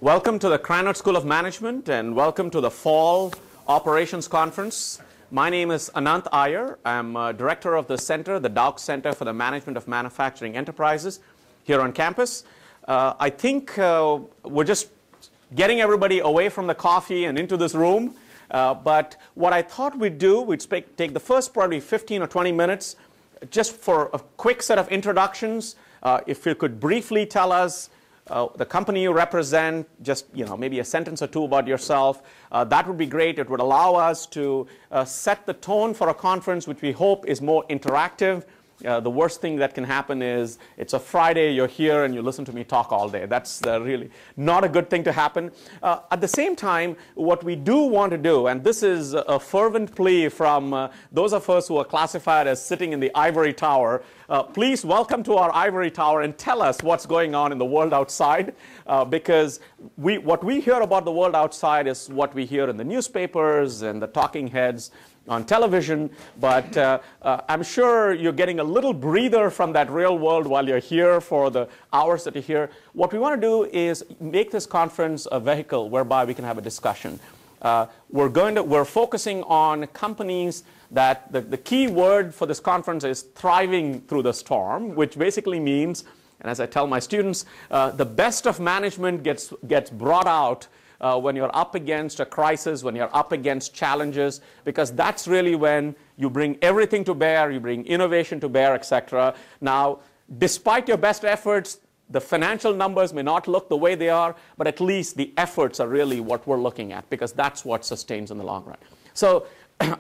Welcome to the Krannert School of Management and welcome to the Fall Operations Conference. My name is Anant Iyer. I'm Director of the Center, the Dauch Center for the Management of Manufacturing Enterprises here on campus. I think we're just getting everybody away from the coffee and into this room. But what I thought we'd do, we'd take the first probably 15 or 20 minutes just for a quick set of introductions. If you could briefly tell us the company you represent, just maybe a sentence or two about yourself, that would be great. It would allow us to set the tone for a conference which we hope is more interactive. The worst thing that can happen is it's a Friday, you're here, and you listen to me talk all day. That's really not a good thing to happen. At the same time, what we do want to do, and this is a fervent plea from those of us who are classified as sitting in the ivory tower, please welcome to our ivory tower and tell us what's going on in the world outside, because what we hear about the world outside is what we hear in the newspapers and the talking heads on television, but I'm sure you're getting a little breather from that real world while you're here for the hours that you're here. What we want to do is make this conference a vehicle whereby we can have a discussion. We're focusing on companies that the key word for this conference is thriving through the storm, which basically means, and as I tell my students, the best of management gets brought out when you're up against a crisis, when you're up against challenges, because that's really when you bring everything to bear, you bring innovation to bear, etc. Now, despite your best efforts, the financial numbers may not look the way they are, but at least the efforts are really what we're looking at, because that's what sustains in the long run. So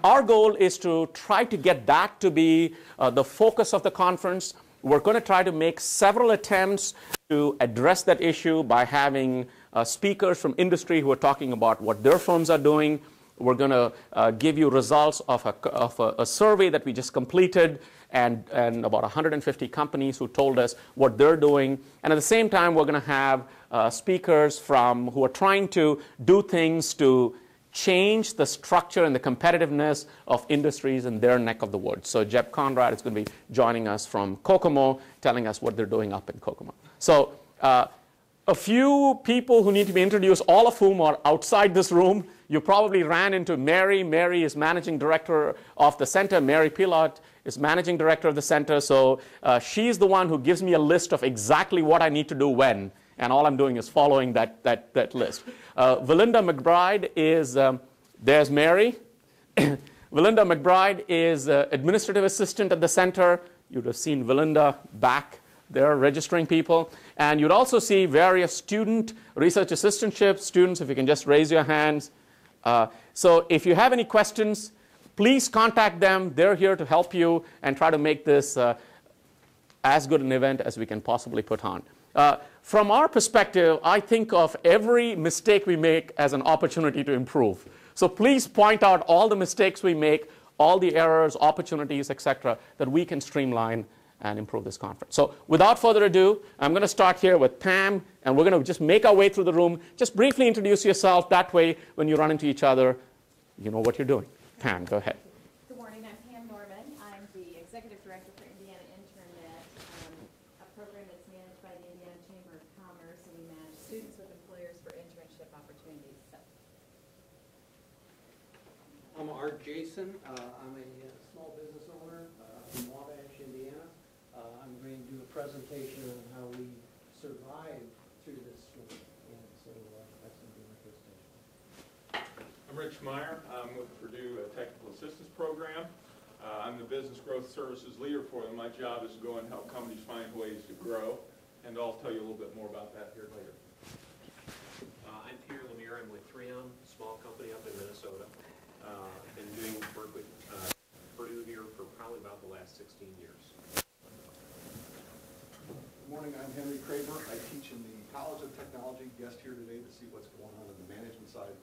our goal is to try to get that to be the focus of the conference. We're going to try to make several attempts to address that issue by having speakers from industry who are talking about what their firms are doing. We're going to give you results of a survey that we just completed and about 150 companies who told us what they're doing. And at the same time, we're going to have speakers who are trying to do things to change the structure and the competitiveness of industries in their neck of the woods. So Jeb Conrad is going to be joining us from Kokomo, telling us what they're doing up in Kokomo. So a few people who need to be introduced, all of whom are outside this room. You probably ran into Mary. Mary is managing director of the center. Mary Pilot is managing director of the center. So she's the one who gives me a list of exactly what I need to do when. And all I'm doing is following that list. Valinda McBride is, there's Mary. Valinda McBride is administrative assistant at the center. You'd have seen Valinda back there registering people. And you'd also see various student research assistantships. Students, if you can just raise your hands. So if you have any questions, please contact them. They're here to help you and try to make this as good an event as we can possibly put on. From our perspective, I think of every mistake we make as an opportunity to improve. So please point out all the mistakes we make, all the errors, opportunities, etc., that we can streamline and improve this conference. So without further ado, I'm going to start here with Pam, and we're going to just make our way through the room. Just briefly introduce yourself. That way, when you run into each other, you know what you're doing. Pam, go ahead. Good morning. I'm Pam Norman. I'm the Executive Director for Indiana Internet, a program that's managed by the Indiana Chamber of Commerce, and we manage students with employers for internship opportunities. So. I'm Art Jason. I'm a small business owner from Wabash, Indiana. I'm going to do a presentation on how we survived through this storm. And so that's going to be my presentation. I'm Rich Meyer. I'm with Purdue Technical Assistance Program. I'm the Business Growth Services leader for them. My job is to go and help companies find ways to grow, and I'll tell you a little bit more about that here later. I'm Peter Lemire. I'm with 3M, a small company up in Minnesota. Been doing work with Purdue here for probably about the last 16 years. Good morning, I'm Henry Kramer. I teach in the College of Technology, guest here today to see what's going on the management side.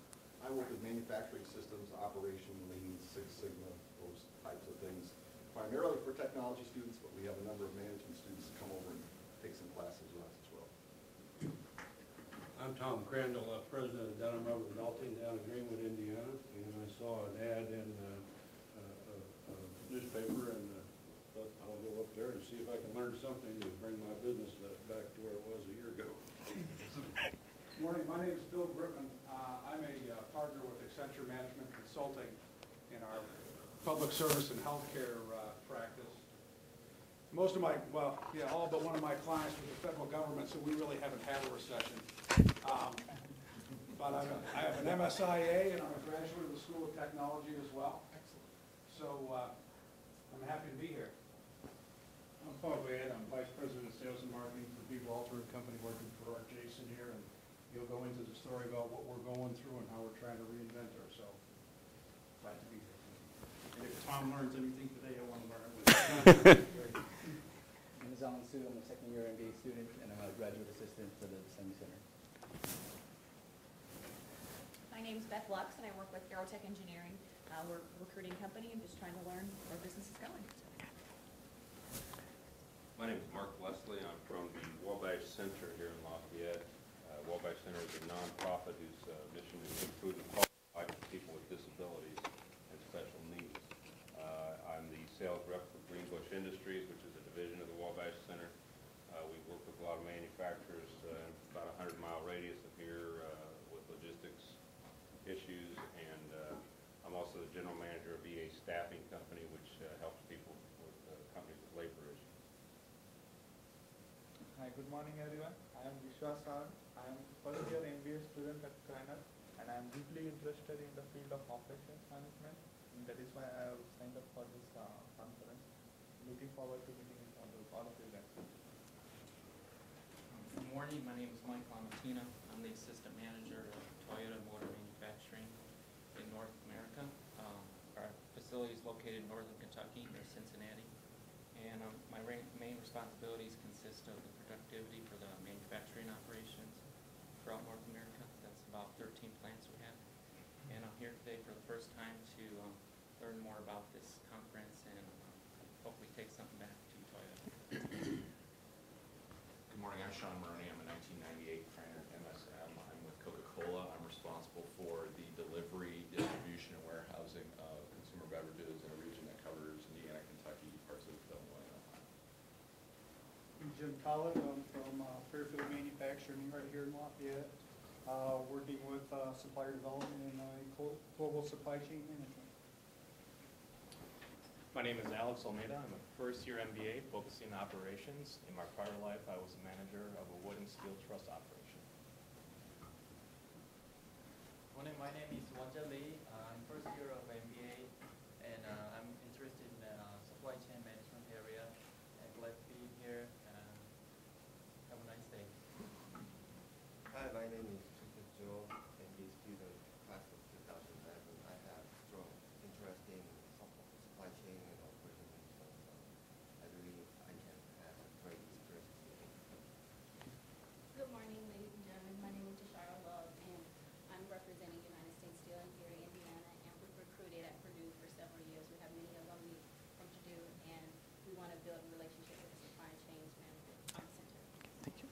I work with manufacturing systems, operation, lean, Six Sigma, those types of things, primarily for technology students, but we have a number of management students that come over and take some classes with us as well. I'm Tom Crandall, president of Dunham Rubber Melting down in Greenwood, Indiana, and I saw an ad in a newspaper and thought I'll go up there and see if I can learn something to bring my business back to where it was a year ago. Good morning. My name is Bill Griffman. I'm a partner with Accenture Management Consulting in our public service and healthcare practice. Most of my, well, yeah, all but one of my clients was the federal government, so we really haven't had a recession. But I have an MSIA, and I'm a graduate of the School of Technology as well. So I'm happy to be here. I'm Paul Bayette. I'm Vice President of Sales and Marketing for B. Walter and Company, working for our Jason here, and he'll go into the story about what we're going through and how we're trying to reinvent ourselves. Glad to be here. And if Tom learns anything today, I want to learn it with him. My name is Alan Su. I'm a second-year MBA student, and I'm a graduate assistant for the Semi Center. My name is Beth Lux, and I work with Aerotech Engineering. We're a recruiting company and just trying to learn where business is going. My name is Mark Leslie. I'm from the Wabash Center here in Lafayette. Wabash Center is a nonprofit whose mission is to improve the quality of life of people with disabilities and special needs. I'm the sales rep for Greenbush Industries, which is a division of the Wabash Center. We work with a lot of manufacturers about a 100-mile radius of here with logistics issues, and I'm also the general manager of EA Staffing Company, which helps people with companies with labor issues. Hi, good morning everyone. I am Vishwas Saran. I am first year MBA student at Kreiner, and I am deeply interested in the field of operations management. And that is why I have signed up for this conference. Looking forward to meeting all of you guys. Good morning. My name is Mike Lamatina. I'm the assistant manager of Toyota Motor Manufacturing in North America. Our facility is located in northern Kentucky near Cincinnati. And my main responsibilities consist of the productivity for the manufacturing operations throughout North America. That's about 13 plants we have. And I'm here today for the first time to learn more about this conference and hopefully take something back to Toyota. Good morning, I'm Sean Maroney. I'm a 1998 Kreiner MSM. I'm with Coca-Cola. I'm responsible for the delivery, distribution, and warehousing of consumer beverages in a region that covers Indiana, Kentucky, parts of Illinois, and Ohio. I'm Jim Collett. I'm from Fairfield Manufacturing right here in Lafayette, working with supplier development and global supply chain management. My name is Alex Almeida. I'm a first-year MBA focusing on operations. In my prior life, I was a manager of a wood and steel truss operation. Morning, my name is Wanja Lee. I'm first year of MBA, and I'm interested in the supply chain management area. I'm glad to be here. Have a nice day. Hi, my name is Tristan Joe, MBA student, class of 2011. I have strong interest in supply chain and operation management, so I believe I can have a great experience today. Good morning, ladies and gentlemen. My name is Tashara Love, and I'm representing United States Steel in Gary, Indiana, and we've recruited at Purdue for several years. We have many alumni from Purdue, and we want to build a relationship with the supply chains manager center. Thank you.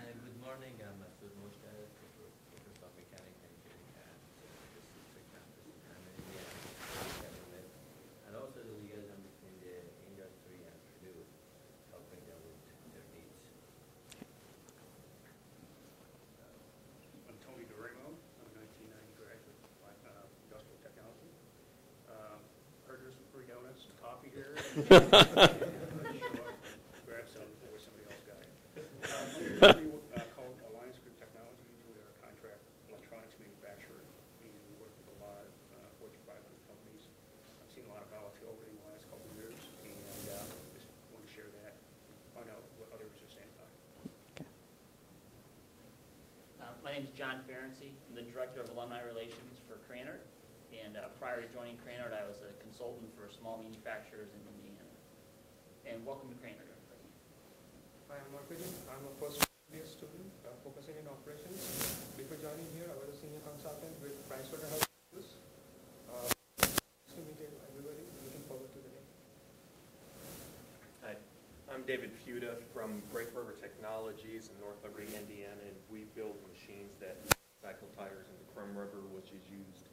Good morning, I'm Masud Moshka, professor of mechanical engineering at the district campus in Indiana, and also the liaison between the industry and Purdue, helping them with their needs. I'm Tony DeRemo. I'm a 1990 graduate of industrial technology. Heard there's some free donuts and coffee here. Grab some before somebody else got it. Called Alliance Group Technologies. We are a contract electronics manufacturer. We work with a lot of Fortune 500 companies. I've seen a lot of volatility in the last couple of years, and just want to share that, find out what others are saying about it. My name is John Ferenczi. I'm the Director of Alumni Relations for Cranard. And prior to joining Cranard, I was a consultant for small manufacturers in Indiana. And welcome to Cranard, everybody. Hi, I'm Mark William. I'm a first year student focusing in operations. Before joining here, I was a senior consultant with Pricewaterhouse. Nice to meet everybody. Looking forward to the day. Hi, I'm David Fuda from Great River Technologies in North Liberty, Indiana, and we build machines that cycle tires into Crum Rubber, which is used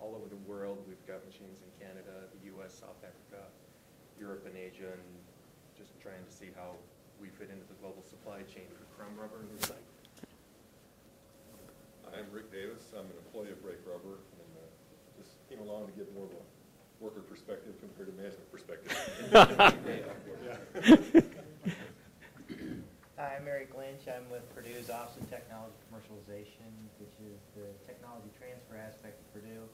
all over the world. We've got machines in Canada, the U.S., South Africa, Europe, and Asia, and just trying to see how we fit into the global supply chain for Crum Rubber and recycling. I'm Rick Davis. I'm an employee of Break Rubber, and just came along to get more of a worker perspective compared to management perspective. Hi, I'm Eric Lynch. I'm with Purdue's Office of Technology Commercialization, which is the technology transfer aspect of Purdue.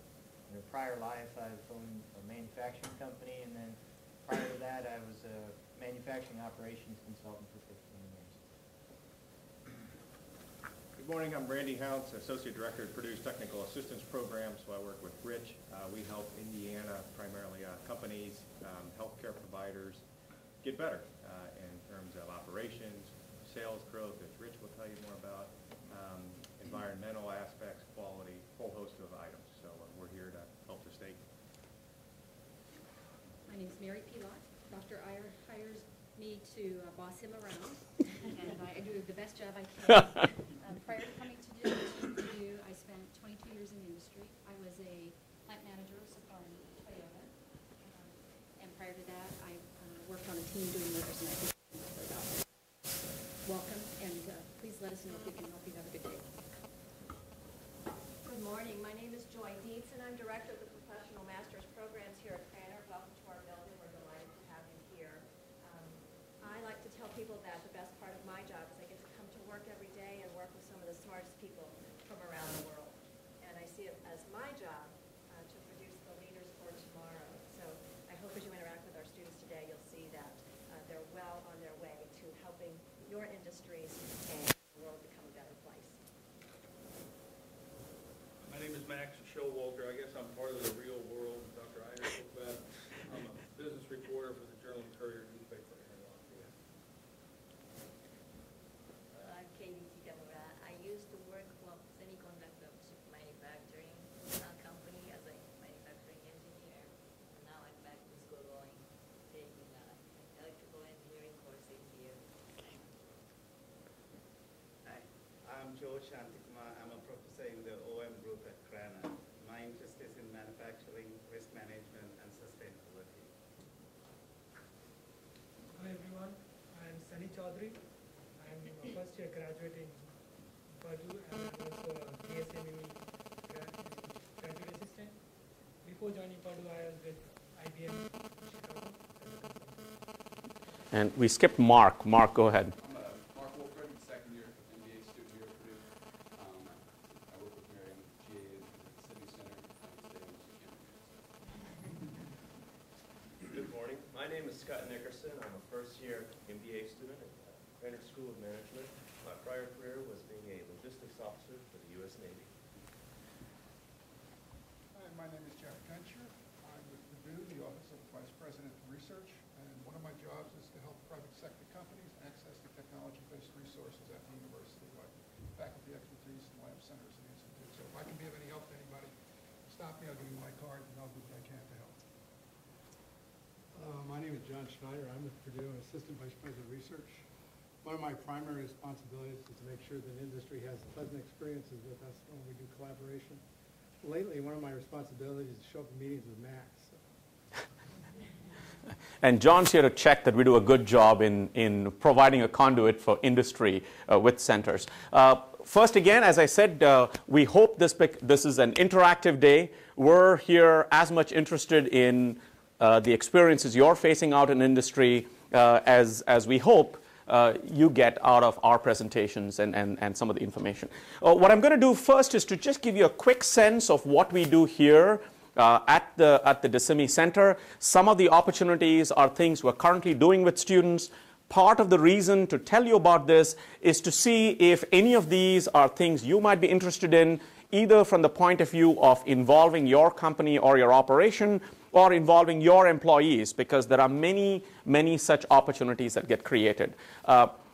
In a prior life, I've owned a manufacturing company, and then prior to that, I was a manufacturing operations consultant for 15 years. Good morning, I'm Randy Hounts, Associate Director at Purdue's Technical Assistance Program, so I work with Rich. We help Indiana, primarily companies, healthcare providers, get better in terms of operations, sales growth, as Rich will tell you more about, environmental aspects, quality, whole host of items. So we're here to help the state. My name is Mary Pilot. Dr. Iyer hires me to boss him around, and I do the best job I can. Prior to coming to Purdue, I spent 22 years in industry. I was a plant manager of supplying Toyota, and prior to that, I worked on a team doing mergers and acquisitions. Welcome, and please let us know if we can help you have a good day. Good morning. My name is Joy Dietz, and I'm Director of the Professional Master's Programs here at Cranor. Welcome to our building. We're delighted to have you here. I like to tell people that the best part of my job is I get to come to work every day and work with some of the smartest people from around the world. And I see it as my job to produce the leaders for tomorrow. So I hope as you interact with our students today, you'll see that they're well on their way to helping your industries and the world become a better place. My name is Max Showalter. I guess I'm part of the real world. Dr. Iyer spoke about. I'm a business reporter for the Journal and Courier newspaper here in Lafayette. I'm Katie Tikamura. I used to work for semiconductor chip manufacturing company as a manufacturing engineer. And now I'm back to school going, taking electrical engineering courses here. Hi, I'm Joe Shantikuma. I'm a professor in the OM group at Cranor. My interest is in manufacturing, risk management, and sustainability. Hi everyone, I'm Sunny Chaudhary. I'm a first year graduate in Purdue and I'm also a GSCMI graduate assistant. Before joining Purdue, I was with IBM Chicago as a consultant. And we skipped Mark. Mark, go ahead. Mark Wolford, second year MBA student here at Purdue. I work with Mary on GA at the Civic Center. Good morning. My name is Scott Nickerson. I'm a first-year MBA student at Cranor School of Management. My prior career was being a logistics officer for the U.S. Navy. Hi, my name is Jack Genscher. I'm with Purdue, the Office of Vice President of Research, and one of my jobs is to help private sector companies access the technology-based resources at the university, like faculty expertise and lab centers and institutes. So if I can be of any help to anybody, stop me, I'll give you my card, and I'll do what I can to help. My name is John Schneider. I'm with Purdue, Assistant Vice President of Research. One of my primary responsibilities is to make sure that industry has pleasant experiences with us when we do collaboration. Lately, one of my responsibilities is to show up in meetings with Max. And John's here to check that we do a good job in providing a conduit for industry with centers. First, again, as I said, we hope this is an interactive day. We're here as much interested in the experiences you're facing out in industry as we hope you get out of our presentations and some of the information. What I'm going to do first is to just give you a quick sense of what we do here at the GSCMI Center. Some of the opportunities are things we're currently doing with students. Part of the reason to tell you about this is to see if any of these are things you might be interested in, either from the point of view of involving your company or your operation, or involving your employees, because there are many, many such opportunities that get created.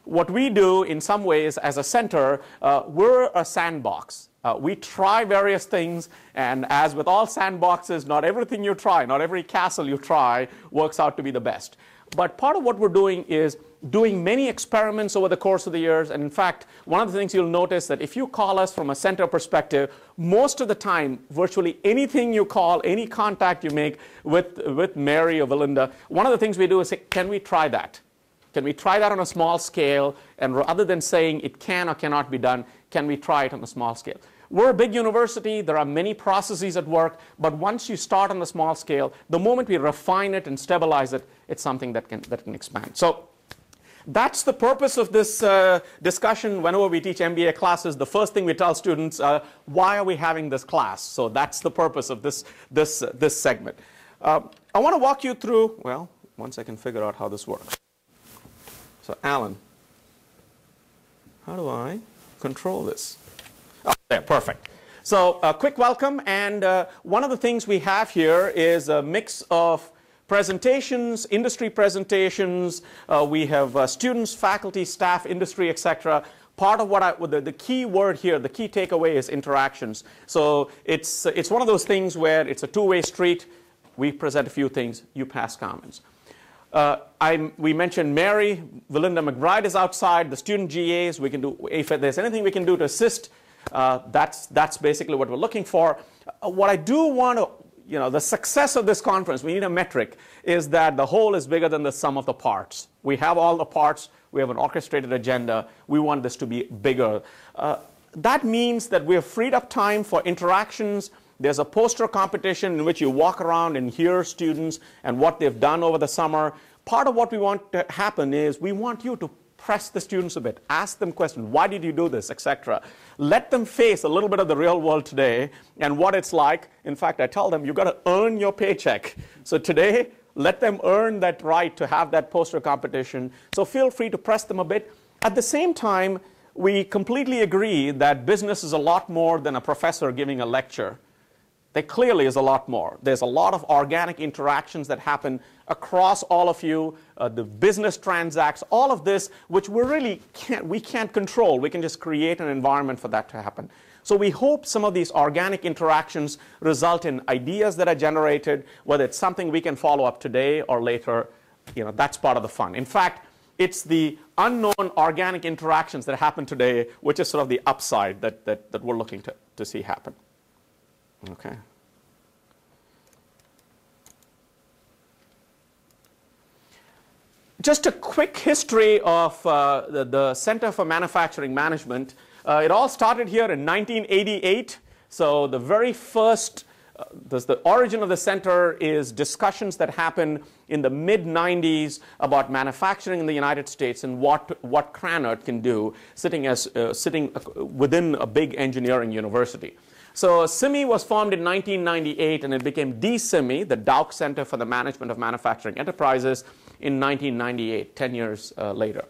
What we do in some ways as a center, we're a sandbox. We try various things, and as with all sandboxes, not everything you try, not every castle you try works out to be the best. But part of what we're doing is doing many experiments over the course of the years. And in fact, one of the things you'll notice that if you call us from a center perspective, most of the time, virtually anything you call, any contact you make with Mary or Belinda, one of the things we do is say, can we try that? Can we try that on a small scale? And rather than saying it can or cannot be done, can we try it on a small scale? We're a big university. There are many processes at work. But once you start on the small scale, the moment we refine it and stabilize it, it's something that can expand. So that's the purpose of this discussion. Whenever we teach MBA classes, the first thing we tell students, why are we having this class? So that's the purpose of this segment. I want to walk you through, well, once I can figure out how this works. So Alan, how do I control this? Oh, there, perfect. So a quick welcome, and one of the things we have here is a mix of presentations, industry presentations. We have students, faculty, staff, industry, etc. Part of what the key word here, the key takeaway is interactions. So it's one of those things where it's a two-way street. We present a few things, you pass comments. We mentioned Mary, Valinda McBride is outside, the student GAs. We can do, if there's anything we can do to assist, that's basically what we're looking for. What I do want to, the success of this conference, we need a metric, is that the whole is bigger than the sum of the parts. We have all the parts. We have an orchestrated agenda. We want this to be bigger. That means that we have freed up time for interactions. There's a poster competition in which you walk around and hear students and what they've done over the summer. Part of what we want to happen is we want you to press the students a bit, ask them questions, why did you do this, etc. Let them face a little bit of the real world today and what it's like. In fact, I tell them, you've got to earn your paycheck. So today, let them earn that right to have that poster competition. So feel free to press them a bit. At the same time, we completely agree that business is a lot more than a professor giving a lecture. There clearly is a lot more. There's a lot of organic interactions that happen across all of you. The business transacts, all of this, which we can't control. We can just create an environment for that to happen. So we hope some of these organic interactions result in ideas that are generated, whether it's something we can follow up today or later. That's part of the fun. In fact, it's the unknown organic interactions that happen today, which is sort of the upside that we're looking to see happen. Okay. Just a quick history of the Center for Manufacturing Management. It all started here in 1988. So the very first, the origin of the center is discussions that happened in the mid-90s about manufacturing in the United States and what Krannert can do sitting within a big engineering university. So CSCMI was formed in 1998, and it became DSCMI, the Dauch Center for the Management of Manufacturing Enterprises, in 1998, 10 years later.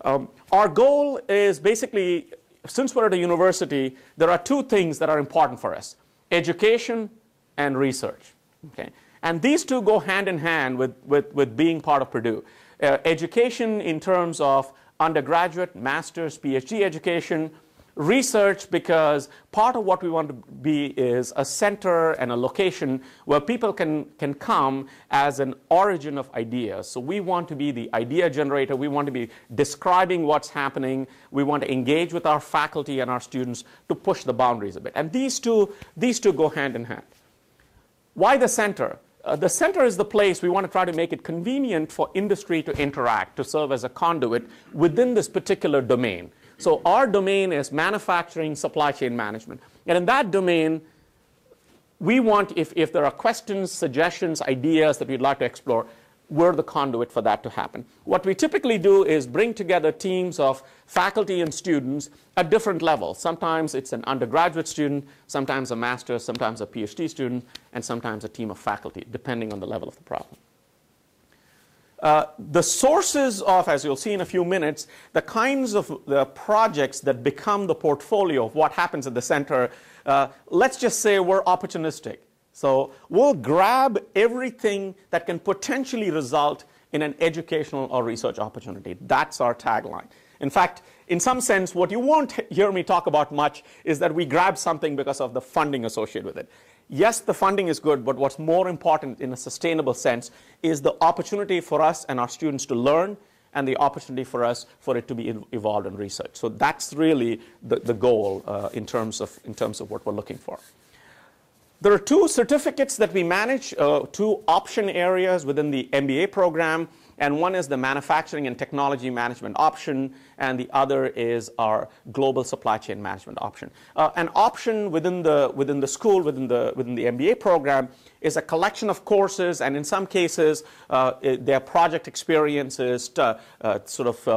Our goal is basically, since we're at a university, there are two things that are important for us: education and research. Okay? And these two go hand in hand with being part of Purdue. Education in terms of undergraduate, master's, PhD education. Research, because part of what we want to be is a center and a location where people can come as an origin of ideas. So we want to be the idea generator. We want to be describing what's happening. We want to engage with our faculty and our students to push the boundaries a bit. And these two go hand in hand. Why the center? The center is the place we want to try to make it convenient for industry to interact, to serve as a conduit within this particular domain. So our domain is manufacturing supply chain management. And in that domain, we want, if there are questions, suggestions, ideas that we'd like to explore, we're the conduit for that to happen. What we typically do is bring together teams of faculty and students at different levels. Sometimes it's an undergraduate student, sometimes a master's, sometimes a PhD student, and sometimes a team of faculty, depending on the level of the problem. The sources of, as you'll see in a few minutes, the kinds of the projects that become the portfolio of what happens at the center, let's just say we're opportunistic. So we'll grab everything that can potentially result in an educational or research opportunity. That's our tagline. In fact, in some sense, what you won't hear me talk about much is that we grab something because of the funding associated with it. Yes, the funding is good, but what's more important in a sustainable sense is the opportunity for us and our students to learn, and the opportunity for us for it to be evolved in research. So that's really the goal in terms of what we're looking for. There are two certificates that we manage, two option areas within the MBA program, and one is the manufacturing and technology management option, and the other is our global supply chain management option. An option within the school, within the MBA program, is a collection of courses, and in some cases, their project experiences,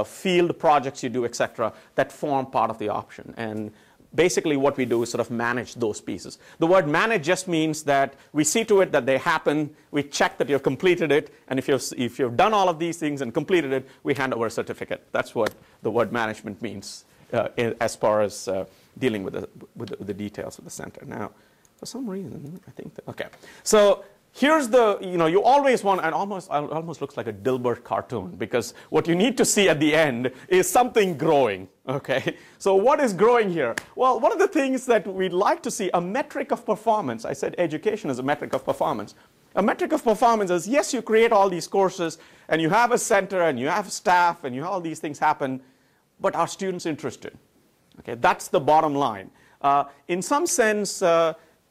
field projects you do, etc., that form part of the option. And basically what we do is sort of manage those pieces. The word manage just means that we see to it that they happen, we check that you've completed it, and if you've done all of these things and completed it, we hand over a certificate. That's what the word management means as far as dealing with the details of the center. Now, for some reason, I think that, okay. So here's the, you always want, and almost looks like a Dilbert cartoon, because what you need to see at the end is something growing, okay? So what is growing here? Well, one of the things that we'd like to see, a metric of performance. I said education is a metric of performance. A metric of performance is, yes, you create all these courses, and you have a center, and you have staff, and you have all these things happen, but are students interested? Okay, that's the bottom line. In some sense,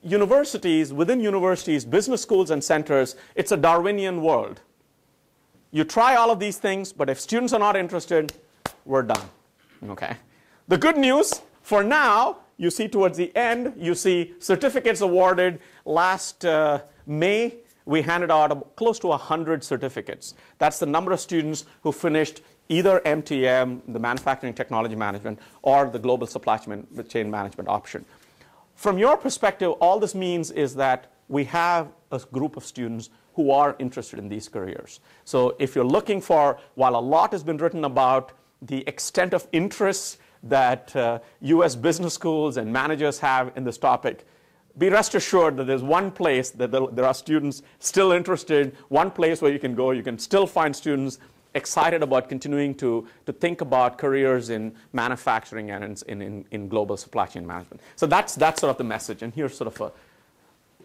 universities, within universities, business schools and centers, it's a Darwinian world. You try all of these things, but if students are not interested, we're done. Okay. The good news, for now, you see towards the end, you see certificates awarded. Last May, we handed out close to 100 certificates. That's the number of students who finished either MTM, the Manufacturing Technology Management, or the Global Supply Chain Management option. From your perspective, all this means is that we have a group of students who are interested in these careers. So if you're looking for, while a lot has been written about the extent of interest that US business schools and managers have in this topic, be rest assured that there's one place that there are students still interested, one place where you can go, you can still find students excited about continuing to think about careers in manufacturing and in global supply chain management. So that's sort of the message. And here's sort of a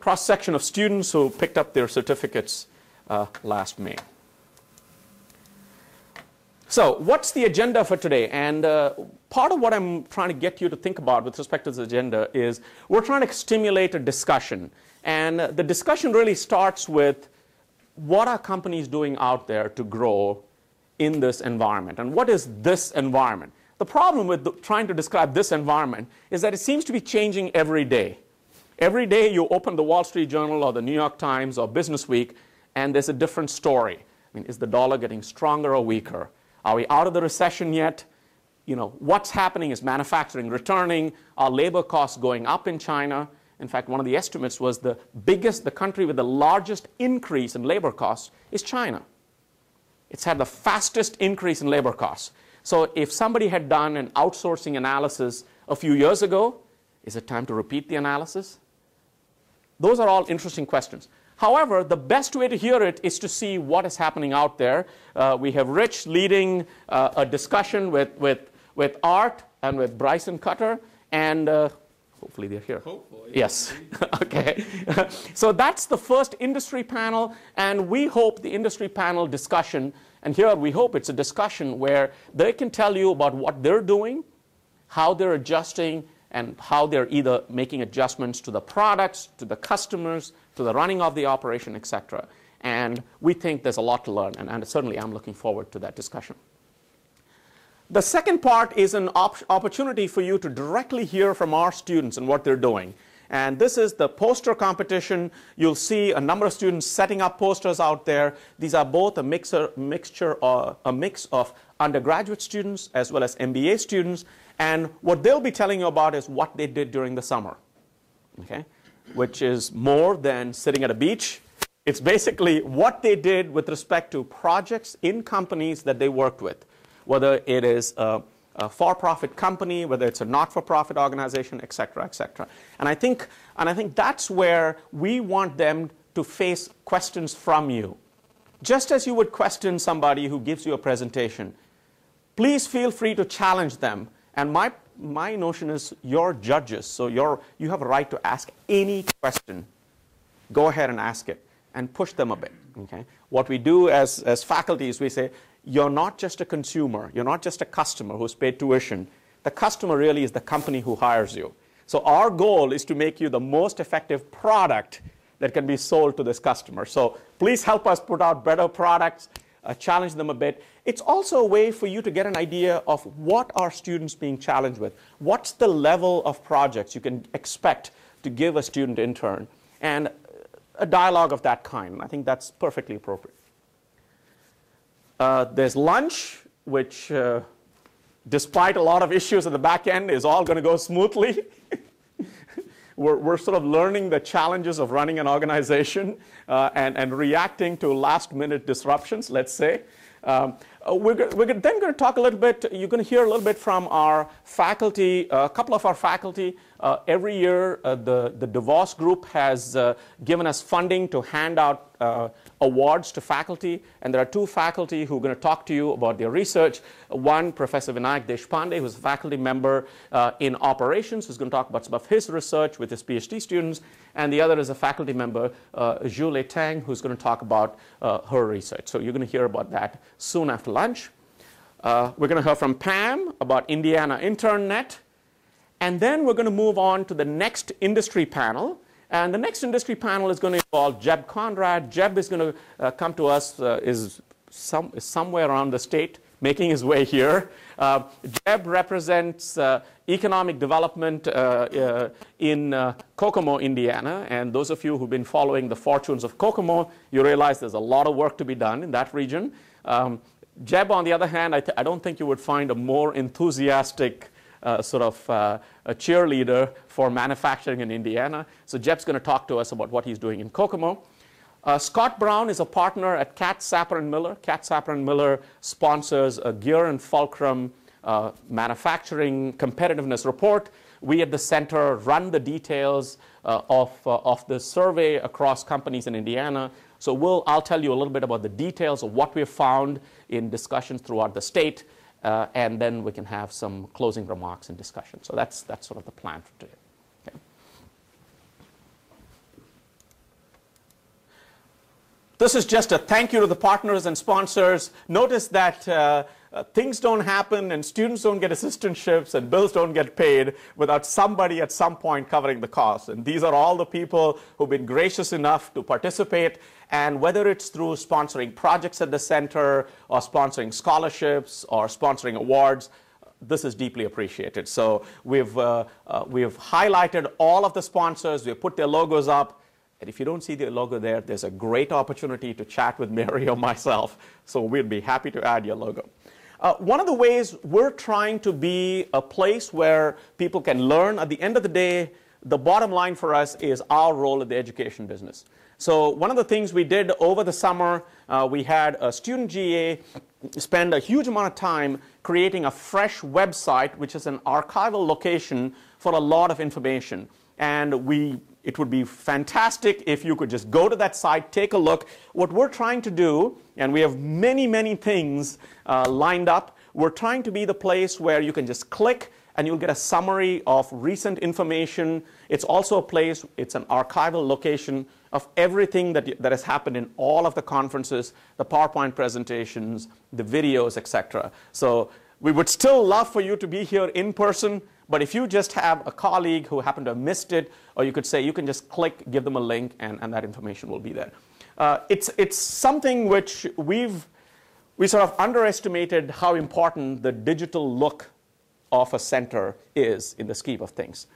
cross-section of students who picked up their certificates last May. So what's the agenda for today? And part of what I'm trying to get you to think about with respect to this agenda is we're trying to stimulate a discussion. And the discussion really starts with what are companies doing out there to grow in this environment? And what is this environment? The problem with trying to describe this environment is that it seems to be changing every day. Every day you open the Wall Street Journal or the New York Times or Business Week, and there's a different story. I mean, is the dollar getting stronger or weaker? Are we out of the recession yet? What's happening? Is manufacturing returning? Are labor costs going up in China? In fact, one of the estimates was the country with the largest increase in labor costs is China. It's had the fastest increase in labor costs. So if somebody had done an outsourcing analysis a few years ago, is it time to repeat the analysis? Those are all interesting questions. However, the best way to hear it is to see what is happening out there. We have Rich leading a discussion with Art and with Bryson Cutter, and hopefully they're here. Hopefully. Yes. Okay. So that's the first industry panel, and we hope the industry panel discussion, and here we hope it's a discussion where they can tell you about what they're doing, how they're adjusting, and how they're either making adjustments to the products, to the customers, to the running of the operation, etc. And we think there's a lot to learn, and certainly I'm looking forward to that discussion. The second part is an opportunity for you to directly hear from our students and what they're doing. And this is the poster competition. You'll see a number of students setting up posters out there. These are both a mix of undergraduate students as well as MBA students. And what they'll be telling you about is what they did during the summer, okay? Which is more than sitting at a beach. It's basically what they did with respect to projects in companies that they worked with, whether it is a for-profit company, whether it's a not-for-profit organization, et cetera, et cetera. And I think that's where we want them to face questions from you. Just as you would question somebody who gives you a presentation, please feel free to challenge them. And my notion is you're judges, so you have a right to ask any question. Go ahead and ask it and push them a bit. Okay? What we do as faculty is we say, you're not just a consumer. You're not just a customer who's paid tuition. The customer really is the company who hires you. So our goal is to make you the most effective product that can be sold to this customer. So please help us put out better products, challenge them a bit. It's also a way for you to get an idea of what are students being challenged with. What's the level of projects you can expect to give a student intern, and a dialogue of that kind. I think that's perfectly appropriate. There's lunch, which despite a lot of issues at the back end is all going to go smoothly. We're sort of learning the challenges of running an organization and reacting to last-minute disruptions, let's say. We're then going to talk a little bit, you're going to hear a little bit from our faculty, a couple of our faculty. Every year, the DeVos group has given us funding to hand out awards to faculty. And there are two faculty who are going to talk to you about their research. One, Professor Vinayak Deshpande, who's a faculty member in operations, who's going to talk about some of his research with his PhD students. And the other is a faculty member, Zhu Tang, who's going to talk about her research. So you're going to hear about that soon after lunch. We're going to hear from Pam about Indiana InternNet. And then we're going to move on to the next industry panel. And the next industry panel is going to involve Jeb Conrad. Jeb is going to come to us, is somewhere around the state, making his way here. Jeb represents economic development in Kokomo, Indiana. And those of you who've been following the fortunes of Kokomo, you realize there's a lot of work to be done in that region. Jeb, on the other hand, I don't think you would find a more enthusiastic sort of a cheerleader for manufacturing in Indiana. So Jeb's going to talk to us about what he's doing in Kokomo. Scott Brown is a partner at Katz Sapper & Miller. Katz Sapper & Miller sponsors a Gear and Fulcrum manufacturing competitiveness report. We at the center run the details of the survey across companies in Indiana. So I'll tell you a little bit about the details of what we've found in discussions throughout the state. And then we can have some closing remarks and discussion. So that's sort of the plan for today. Okay. This is just a thank you to the partners and sponsors. Notice that things don't happen and students don't get assistantships and bills don't get paid without somebody at some point covering the cost. And these are all the people who've been gracious enough to participate. And whether it's through sponsoring projects at the center or sponsoring scholarships or sponsoring awards, this is deeply appreciated. So we've highlighted all of the sponsors. We've put their logos up. And if you don't see the logo there, there's a great opportunity to chat with Mary or myself. So we'd be happy to add your logo. One of the ways we're trying to be a place where people can learn, at the end of the day, the bottom line for us is our role in the education business. So one of the things we did over the summer, we had a student GA spend a huge amount of time creating a fresh website, which is an archival location for a lot of information. And it would be fantastic if you could just go to that site, take a look. What we're trying to do, and we have many, many things lined up, we're trying to be the place where you can just click and you'll get a summary of recent information. It's also a place, it's an archival location of everything that has happened in all of the conferences, the PowerPoint presentations, the videos, etc. So we would still love for you to be here in person, but if you just have a colleague who happened to have missed it, or you could say you can just click, give them a link, and that information will be there. It's something which we sort of underestimated how important the digital look of a center is in the scheme of things.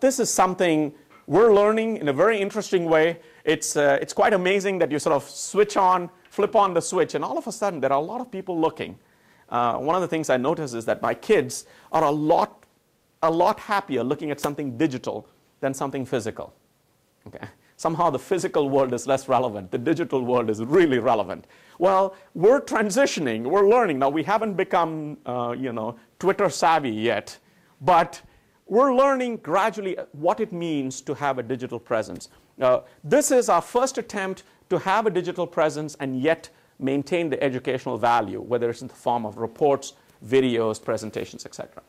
This is something we're learning in a very interesting way. It's quite amazing that you sort of flip on the switch, and all of a sudden there are a lot of people looking. One of the things I notice is that my kids are a lot happier looking at something digital than something physical. Okay? Somehow the physical world is less relevant. The digital world is really relevant. Well, we're transitioning. We're learning. Now, we haven't become, Twitter savvy yet, but we're learning gradually what it means to have a digital presence. This is our first attempt to have a digital presence and yet maintain the educational value, whether it's in the form of reports, videos, presentations, etc.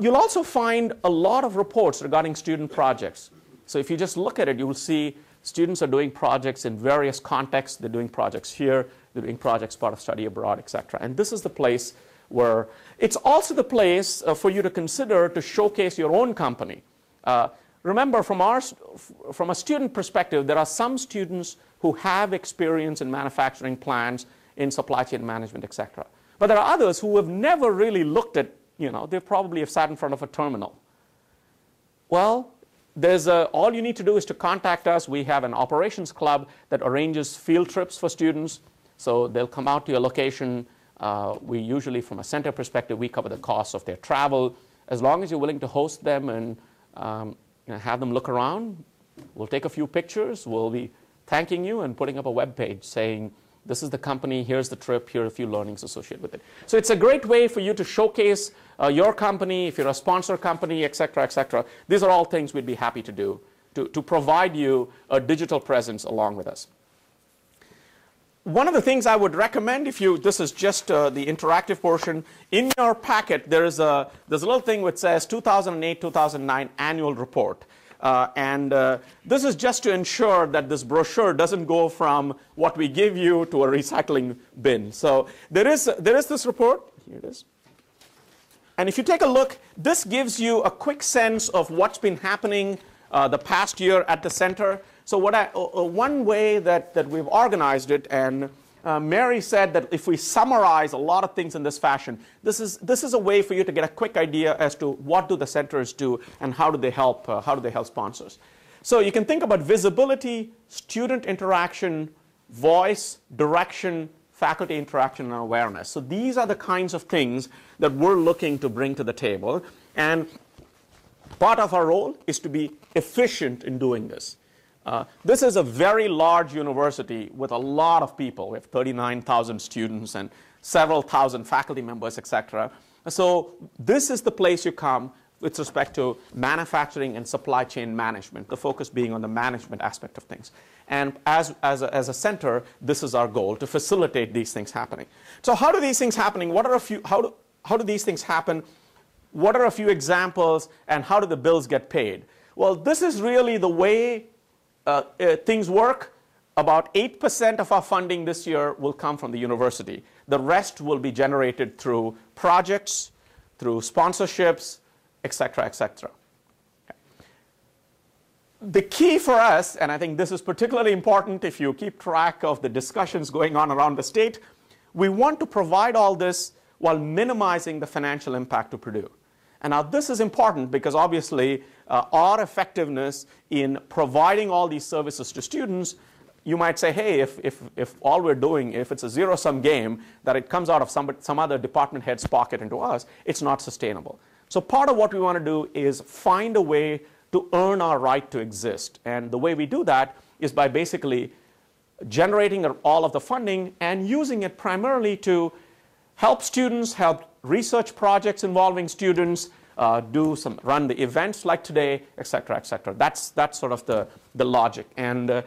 You'll also find a lot of reports regarding student projects. So if you just look at it, you will see students are doing projects in various contexts. They're doing projects here. They're doing projects part of study abroad, etc. And this is the place where it's also the place for you to consider to showcase your own company. Remember, from a student perspective, there are some students who have experience in manufacturing plants, in supply chain management, etc. But there are others who have never really looked at, they probably have sat in front of a terminal. Well, all you need to do is to contact us. We have an operations club that arranges field trips for students. So they'll come out to your location. We usually, from a center perspective, we cover the cost of their travel. As long as you're willing to host them and have them look around, we'll take a few pictures. We'll be thanking you and putting up a web page saying, this is the company, here's the trip, here are a few learnings associated with it. So it's a great way for you to showcase your company, if you're a sponsor company, et cetera, et cetera. These are all things we'd be happy to do to provide you a digital presence along with us. One of the things I would recommend, this is just the interactive portion, in your packet there's a little thing which says 2008-2009 annual report. This is just to ensure that this brochure doesn't go from what we give you to a recycling bin. So there is this report. Here it is. And if you take a look, this gives you a quick sense of what's been happening the past year at the center. So one way that we've organized it, and Mary said that if we summarize a lot of things in this fashion, this is a way for you to get a quick idea as to what do the centers do and how do they help sponsors. So you can think about visibility, student interaction, voice, direction, faculty interaction, and awareness. So these are the kinds of things that we're looking to bring to the table. And part of our role is to be efficient in doing this. This is a very large university with a lot of people. We have 39,000 students and several thousand faculty members, etc. So this is the place you come with respect to manufacturing and supply chain management, the focus being on the management aspect of things. And as a center, this is our goal, to facilitate these things happening. So how do these things happening? How do these things happen? What are a few examples, and how do the bills get paid? Well, this is really the way things work. About 8% of our funding this year will come from the university. The rest will be generated through projects, through sponsorships, etc., etc. Okay. The key for us, and I think this is particularly important if you keep track of the discussions going on around the state, we want to provide all this while minimizing the financial impact to Purdue. And now this is important because obviously our effectiveness in providing all these services to students, you might say, hey, if all we're doing, if it's a zero-sum game, that it comes out of some other department head's pocket into us, it's not sustainable. So part of what we want to do is find a way to earn our right to exist. And the way we do that is by basically generating all of the funding and using it primarily to help students, help research projects involving students, run the events like today, et cetera, et cetera. That's sort of the logic. And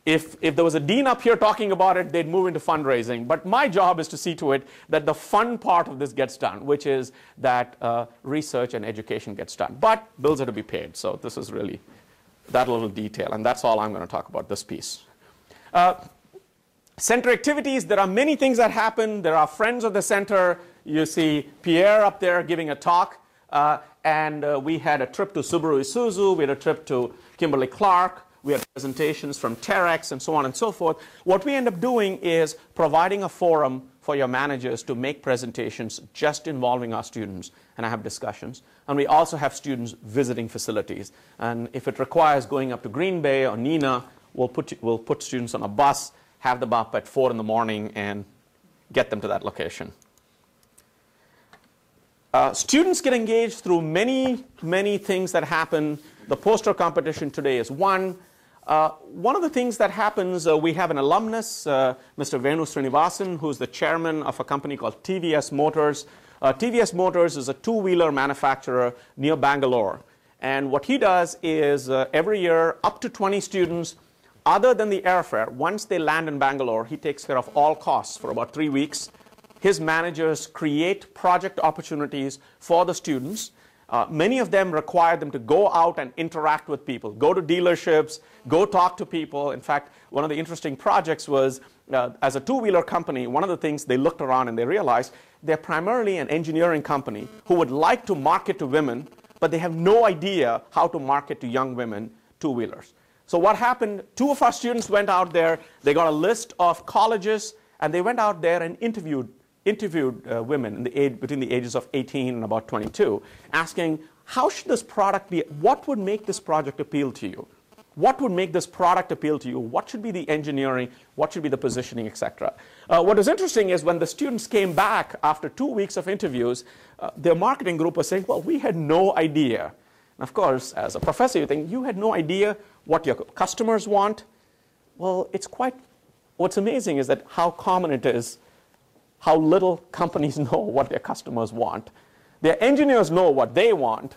if there was a dean up here talking about it, they'd move into fundraising. But my job is to see to it that the fun part of this gets done, which is that research and education gets done. But bills are to be paid. So this is really that little detail. And that's all I'm going to talk about this piece. Center activities, there are many things that happen. There are friends of the center. You see Pierre up there giving a talk. We had a trip to Subaru Isuzu. We had a trip to Kimberly-Clark. We had presentations from Terex and so on and so forth. What we end up doing is providing a forum for your managers to make presentations just involving our students and have discussions. And we also have students visiting facilities. And if it requires going up to Green Bay or Neenah, we'll put students on a bus, have them up at 4 in the morning, and get them to that location. Students get engaged through many, many things that happen. The poster competition today is one. One of the things that happens, we have an alumnus, Mr. Venu Srinivasan, who's the chairman of a company called TVS Motors. TVS Motors is a two-wheeler manufacturer near Bangalore. And what he does is every year, up to 20 students, other than the airfare, once they land in Bangalore, he takes care of all costs for about 3 weeks. His managers create project opportunities for the students. Many of them require them to go out and interact with people, go to dealerships, go talk to people. In fact, one of the interesting projects was, as a two-wheeler company, one of the things they looked around and they realized they're primarily an engineering company who would like to market to women, but they have no idea how to market to young women two-wheelers. So what happened, 2 of our students went out there, they got a list of colleges, and they went out there and interviewed women between the ages of 18 and about 22, asking, how should this product be? What would make this project appeal to you? What would make this product appeal to you? What should be the engineering? What should be the positioning, etc.? What was interesting is when the students came back after 2 weeks of interviews, their marketing group was saying, well, we had no idea. And of course, as a professor, you think, you had no idea what your customers want? Well, what's amazing is that how common it is, how little companies know what their customers want. Their engineers know what they want,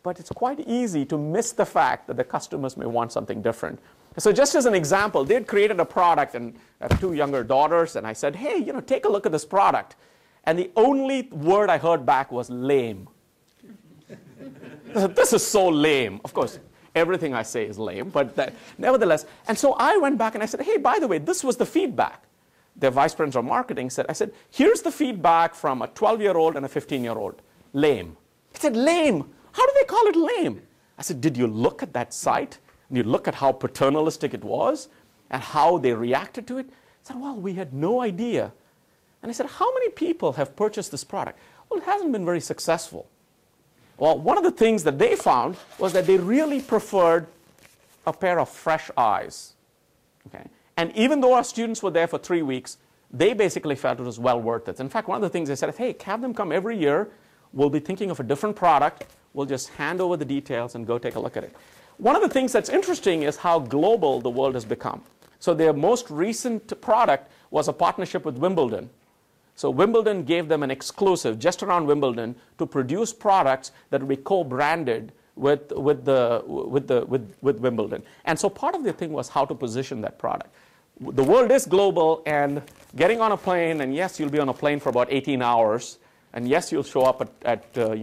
but it's quite easy to miss the fact that the customers may want something different. So just as an example, they had created a product, and I have 2 younger daughters, and I said, hey, take a look at this product. And the only word I heard back was lame. This is so lame. Of course, everything I say is lame, but nevertheless. And so I went back and I said, hey, by the way, this was the feedback. Their vice president of marketing said, I said, here's the feedback from a 12-year-old and a 15-year-old. Lame. He said, lame? How do they call it lame? I said, did you look at that site? And you look at how paternalistic it was and how they reacted to it? I said, well, we had no idea. And I said, how many people have purchased this product? Well, it hasn't been very successful. Well, one of the things that they found was that they really preferred a pair of fresh eyes. Okay? And even though our students were there for 3 weeks, they basically felt it was well worth it. In fact, one of the things they said, hey, have them come every year. We'll be thinking of a different product. We'll just hand over the details and go take a look at it. One of the things that's interesting is how global the world has become. So their most recent product was a partnership with Wimbledon. So Wimbledon gave them an exclusive just around Wimbledon to produce products that would be co-branded with Wimbledon. And so part of the thing was how to position that product. The world is global, and getting on a plane, and yes, you'll be on a plane for about 18 hours, and yes, you'll show up at 2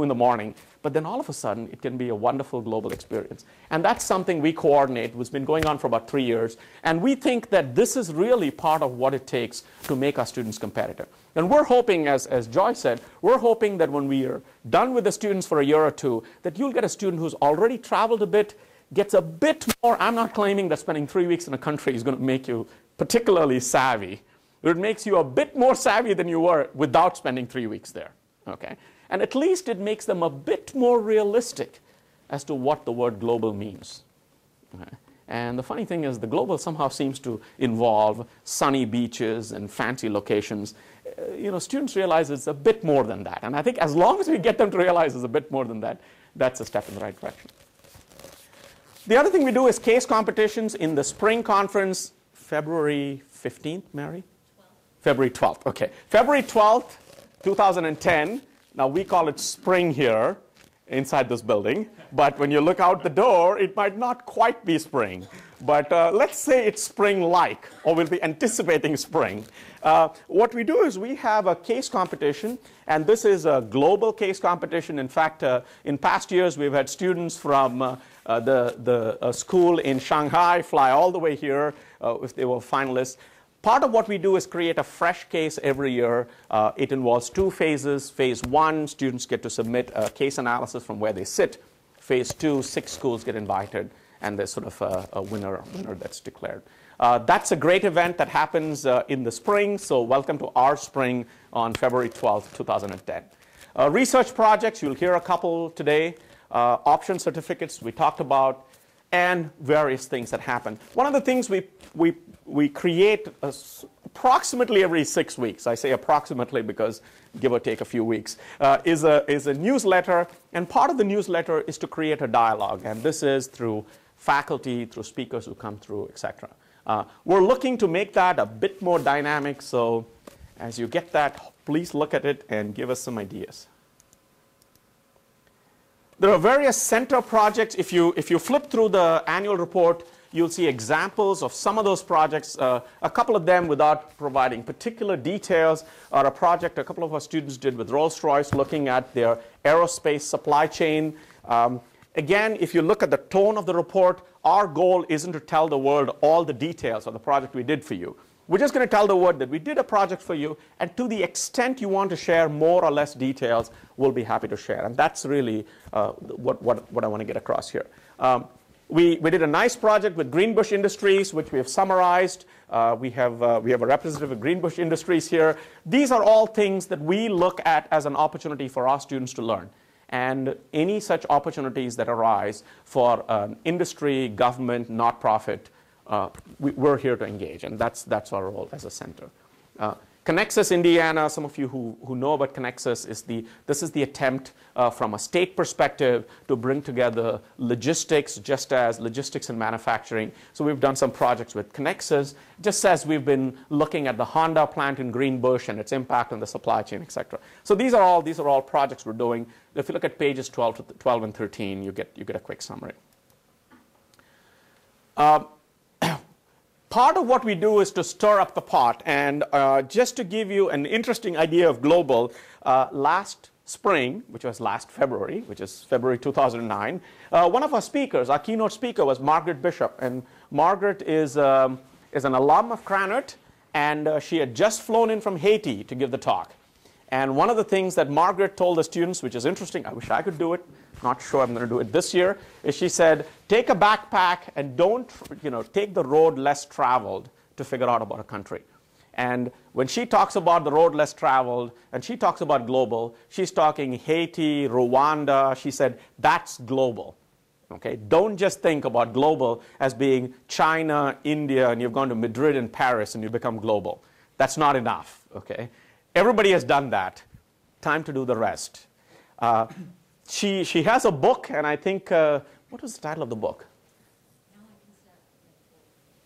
in the morning, but then all of a sudden, it can be a wonderful global experience. And that's something we coordinate, which has been going on for about 3 years, and we think that this is really part of what it takes to make our students competitive. And we're hoping, as Joy said, we're hoping that when we are done with the students for a year or 2, that you'll get a student who's already traveled a bit, gets a bit more. I'm not claiming that spending 3 weeks in a country is going to make you particularly savvy. It makes you a bit more savvy than you were without spending 3 weeks there. Okay? And at least it makes them a bit more realistic as to what the word global means. Okay? And the funny thing is the global somehow seems to involve sunny beaches and fancy locations. Students realize it's a bit more than that. And I think as long as we get them to realize it's a bit more than that, that's a step in the right direction. The other thing we do is case competitions in the spring conference, February 15th, Mary? 12th. February 12th, okay. February 12th, 2010. Now, we call it spring here inside this building. But when you look out the door, it might not quite be spring. But let's say it's spring-like, or we'll be anticipating spring. What we do is we have a case competition, and this is a global case competition. In fact, in past years, we've had students from the school in Shanghai fly all the way here if they were finalists. Part of what we do is create a fresh case every year. It involves 2 phases. Phase 1, students get to submit a case analysis from where they sit. Phase 2, 6 schools get invited, and there's sort of a winner that's declared. That's a great event that happens in the spring, so welcome to our spring on February 12th, 2010. Research projects, you'll hear a couple today. Option certificates we talked about, and various things that happen. One of the things we create approximately every 6 weeks, I say approximately because give or take a few weeks, is a newsletter, and part of the newsletter is to create a dialogue, and this is through faculty, through speakers who come through, etc. We're looking to make that a bit more dynamic, so as you get that, please look at it and give us some ideas. There are various center projects. If you flip through the annual report, you'll see examples of some of those projects. A couple of them, without providing particular details, are a project a couple of our students did with Rolls-Royce looking at their aerospace supply chain. Again, if you look at the tone of the report, our goal isn't to tell the world all the details of the project we did for you. We're just going to tell the world that we did a project for you, and to the extent you want to share more or less details, we'll be happy to share. And that's really what I want to get across here. We did a nice project with Greenbush Industries, which we have summarized. We have a representative of Greenbush Industries here. These are all things that we look at as an opportunity for our students to learn. And any such opportunities that arise for industry, government, not-profit, we're here to engage, and that's our role as a center. Connexus Indiana, some of you who know about Connexus, this is the attempt from a state perspective to bring together logistics, just as logistics and manufacturing. So we've done some projects with Connexus, just as we've been looking at the Honda plant in Greenbush and its impact on the supply chain, et cetera. So these are all projects we're doing. If you look at pages 12 and 13, you get a quick summary. Part of what we do is to stir up the pot, and just to give you an interesting idea of global, last spring, which was last February, which is February 2009, one of our speakers, our keynote speaker, was Margaret Bishop, and Margaret is an alum of Krannert, and she had just flown in from Haiti to give the talk. And one of the things that Margaret told the students, which is interesting, I wish I could do it, not sure I'm going to do it this year, is she said, take a backpack and don't, take the road less traveled to figure out about a country. And when she talks about the road less traveled, and she talks about global, she's talking Haiti, Rwanda. She said, that's global. Okay? Don't just think about global as being China, India, and you've gone to Madrid and Paris and you become global. That's not enough. Okay? Everybody has done that. Time to do the rest. She has a book, and I think, what was the title of the book?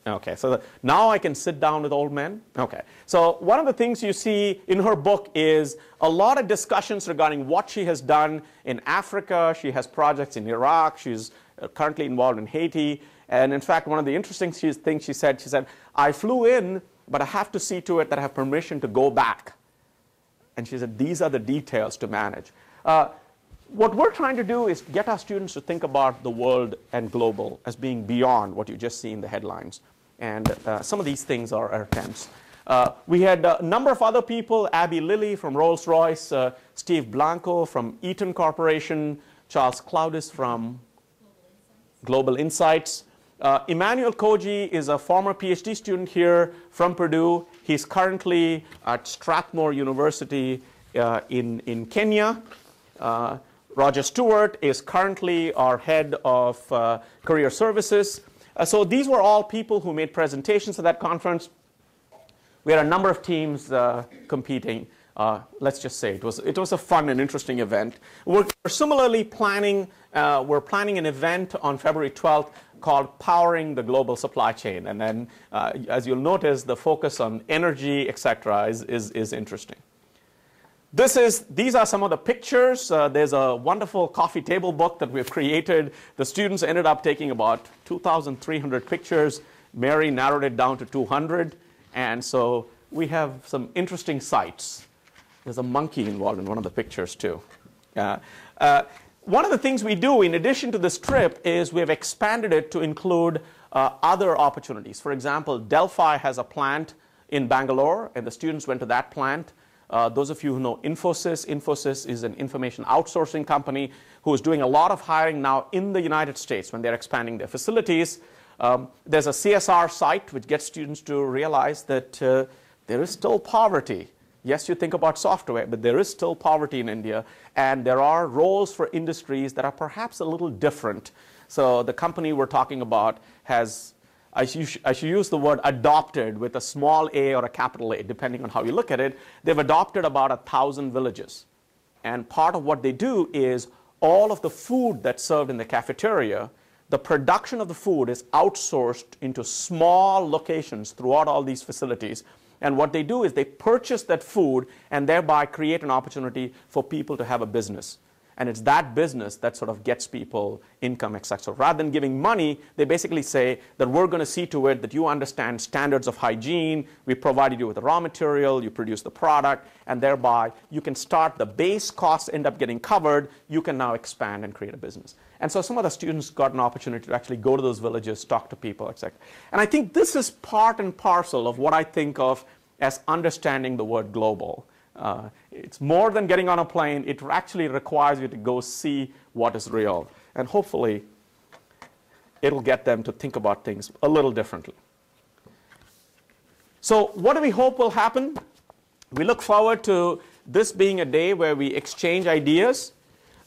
Okay, so Now I Can Sit Down with Old Men. Okay, so one of the things you see in her book is a lot of discussions regarding what she has done in Africa. She has projects in Iraq. She's currently involved in Haiti. And in fact, one of the interesting things she said, I flew in, but I have to see to it that I have permission to go back. And she said, these are the details to manage. What we're trying to do is get our students to think about the world and global as being beyond what you just see in the headlines. And some of these things are our attempts. We had a number of other people, Abby Lilly from Rolls-Royce, Steve Blanco from Eaton Corporation, Charles Cloudis from Global Insights. Emmanuel Koji is a former PhD student here from Purdue. He's currently at Strathmore University in Kenya. Roger Stewart is currently our head of career services. So these were all people who made presentations at that conference. We had a number of teams competing. Let's just say it was a fun and interesting event. We're similarly planning an event on February 12th called Powering the Global Supply Chain. And then, as you'll notice, the focus on energy, et cetera, is interesting. These are some of the pictures. There's a wonderful coffee table book that we've created. The students ended up taking about 2,300 pictures. Mary narrowed it down to 200. And so we have some interesting sights. There's a monkey involved in one of the pictures, too. One of the things we do, in addition to this trip, is we've expanded it to include other opportunities. For example, Delphi has a plant in Bangalore, and the students went to that plant. Those of you who know Infosys, Infosys is an information outsourcing company who is doing a lot of hiring now in the United States when they're expanding their facilities. There's a CSR site which gets students to realize that there is still poverty. Yes, you think about software, but there is still poverty in India, and there are roles for industries that are perhaps a little different. So the company we're talking about has, I should use the word adopted with a small a or a capital A, depending on how you look at it. They've adopted about 1,000 villages. And part of what they do is all of the food that's served in the cafeteria, the production of the food is outsourced into small locations throughout all these facilities. And what they do is they purchase that food and thereby create an opportunity for people to have a business. And it's that business that sort of gets people income, etc. So rather than giving money, they basically say that we're going to see to it that you understand standards of hygiene, we provided you with the raw material, you produce the product, and thereby you can start, the base costs end up getting covered, you can now expand and create a business. And so some of the students got an opportunity to actually go to those villages, talk to people, etc. And I think this is part and parcel of what I think of as understanding the word global. It's more than getting on a plane. It actually requires you to go see what is real. And hopefully, it'll get them to think about things a little differently. So what do we hope will happen? We look forward to this being a day where we exchange ideas.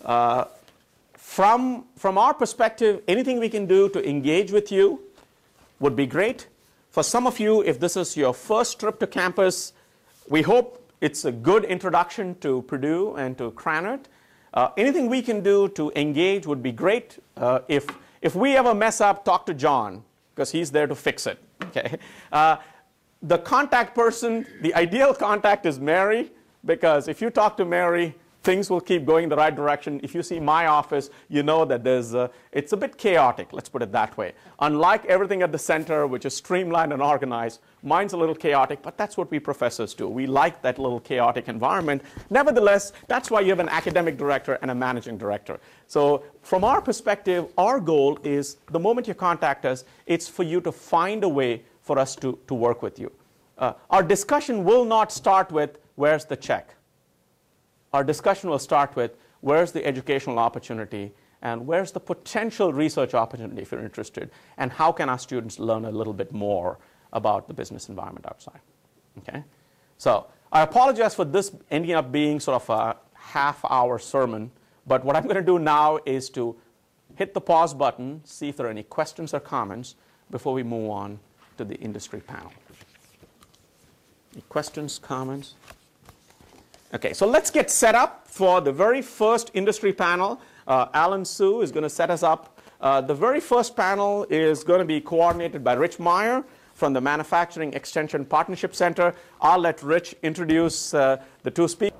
From our perspective, anything we can do to engage with you would be great. For some of you, if this is your first trip to campus, we hope it's a good introduction to Purdue and to Krannert. Anything we can do to engage would be great. If we ever mess up, talk to John, because he's there to fix it. Okay. The contact person, the ideal contact is Mary, because if you talk to Mary, things will keep going in the right direction. If you see my office, you know that it's a bit chaotic, let's put it that way. Unlike everything at the center, which is streamlined and organized, mine's a little chaotic, but that's what we professors do. We like that little chaotic environment. Nevertheless, that's why you have an academic director and a managing director. So from our perspective, our goal is the moment you contact us, it's for you to find a way for us to work with you. Our discussion will not start with, where's the check? Our discussion will start with, where's the educational opportunity, and where's the potential research opportunity if you're interested, and how can our students learn a little bit more about the business environment outside. Okay? So I apologize for this ending up being sort of a half-hour sermon, but what I'm going to do now is to hit the pause button, see if there are any questions or comments before we move on to the industry panel. Any questions, comments? Okay, so let's get set up for the very first industry panel. Alan Su is going to set us up. The very first panel is going to be coordinated by Rich Meyer from the Manufacturing Extension Partnership Center. I'll let Rich introduce the two speakers.